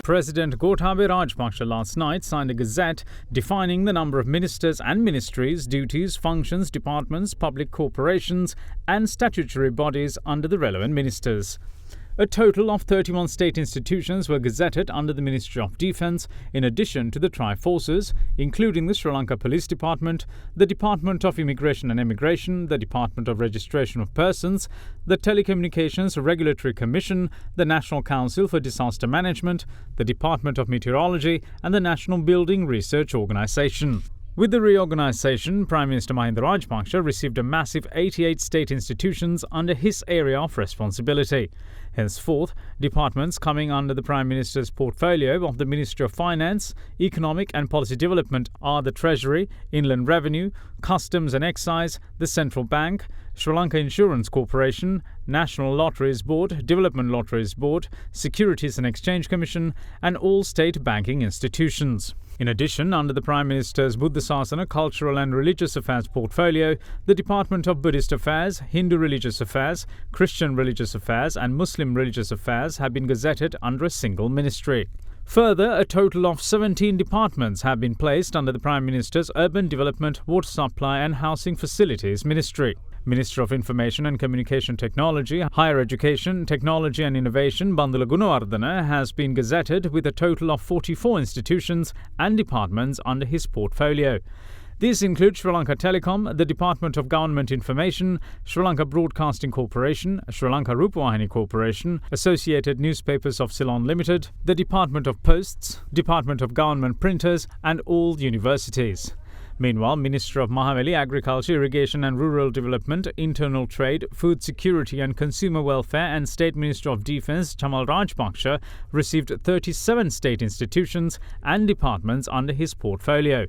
President Gotabaya Rajapaksa last night signed a gazette defining the number of ministers and ministries, duties, functions, departments, public corporations and statutory bodies under the relevant ministers. A total of 31 state institutions were gazetted under the Ministry of Defence, in addition to the Tri-Forces, including the Sri Lanka Police Department, the Department of Immigration and Immigration, the Department of Registration of Persons, the Telecommunications Regulatory Commission, the National Council for Disaster Management, the Department of Meteorology and the National Building Research Organisation. With the reorganisation, Prime Minister Mahinda Rajapaksa received a massive 88 state institutions under his area of responsibility. Henceforth, departments coming under the Prime Minister's portfolio of the Ministry of Finance, Economic and Policy Development are the Treasury, Inland Revenue, Customs and Excise, the Central Bank, Sri Lanka Insurance Corporation, National Lotteries Board, Development Lotteries Board, Securities and Exchange Commission and all state banking institutions. In addition, under the Prime Minister's Buddhasasana Cultural and Religious Affairs portfolio, the Department of Buddhist Affairs, Hindu Religious Affairs, Christian Religious Affairs and Muslim Religious Affairs have been gazetted under a single ministry. Further, a total of 17 departments have been placed under the Prime Minister's Urban Development, Water Supply and Housing Facilities Ministry. Minister of Information and Communication Technology, Higher Education, Technology and Innovation Bandula Gunawardena has been gazetted with a total of 44 institutions and departments under his portfolio. These include Sri Lanka Telecom, the Department of Government Information, Sri Lanka Broadcasting Corporation, Sri Lanka Rupawahini Corporation, Associated Newspapers of Ceylon Limited, the Department of Posts, Department of Government Printers and all universities. Meanwhile, Minister of Mahaveli, Agriculture, Irrigation and Rural Development, Internal Trade, Food Security and Consumer Welfare and State Minister of Defence, Chamal Rajpaksha, received 37 state institutions and departments under his portfolio.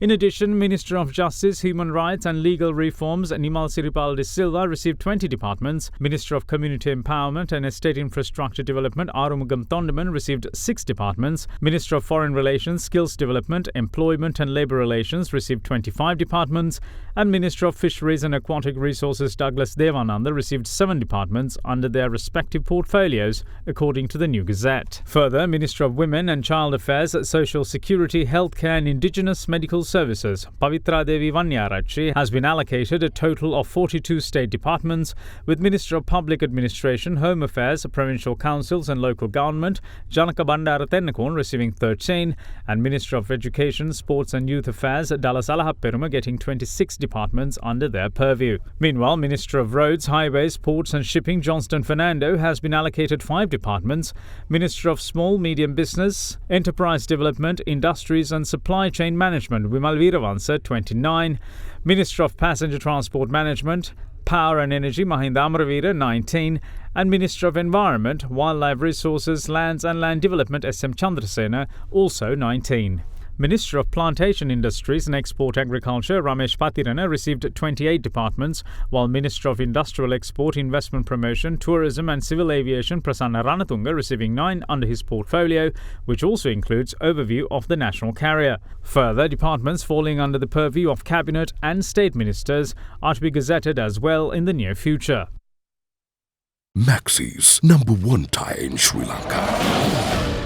In addition, Minister of Justice, Human Rights and Legal Reforms Nimal Siripal de Silva received 20 departments. Minister of Community Empowerment and Estate Infrastructure Development Arumugam Thondaman received 6 departments. Minister of Foreign Relations, Skills Development, Employment and Labour Relations received 25 departments. And Minister of Fisheries and Aquatic Resources Douglas Devananda received 7 departments under their respective portfolios, according to the new Gazette. Further, Minister of Women and Child Affairs, Social Security, Healthcare and Indigenous Medical Services, Pavitra Devi Vanyarachi, has been allocated a total of 42 state departments, with Minister of Public Administration, Home Affairs, Provincial Councils and Local Government, Janaka Bandara Tennakon, receiving 13, and Minister of Education, Sports and Youth Affairs, Dallas Alahaperuma, getting 26 departments under their purview. Meanwhile, Minister of Roads, Highways, Ports and Shipping, Johnston Fernando, has been allocated 5 departments, Minister of Small, Medium Business, Enterprise Development, Industries and Supply Chain Management, Vimal Veeravansa, 29, Minister of Passenger Transport Management, Power and Energy, Mahinda Amravira, 19, and Minister of Environment, Wildlife Resources, Lands and Land Development, SM Chandrasena, also 19. Minister of Plantation Industries and Export Agriculture, Ramesh Patirana, received 28 departments, while Minister of Industrial Export, Investment Promotion, Tourism and Civil Aviation, Prasanna Ranatunga, receiving 9 under his portfolio, which also includes overview of the national carrier. Further, departments falling under the purview of Cabinet and State Ministers are to be gazetted as well in the near future. Maxis, #1 tie in Sri Lanka.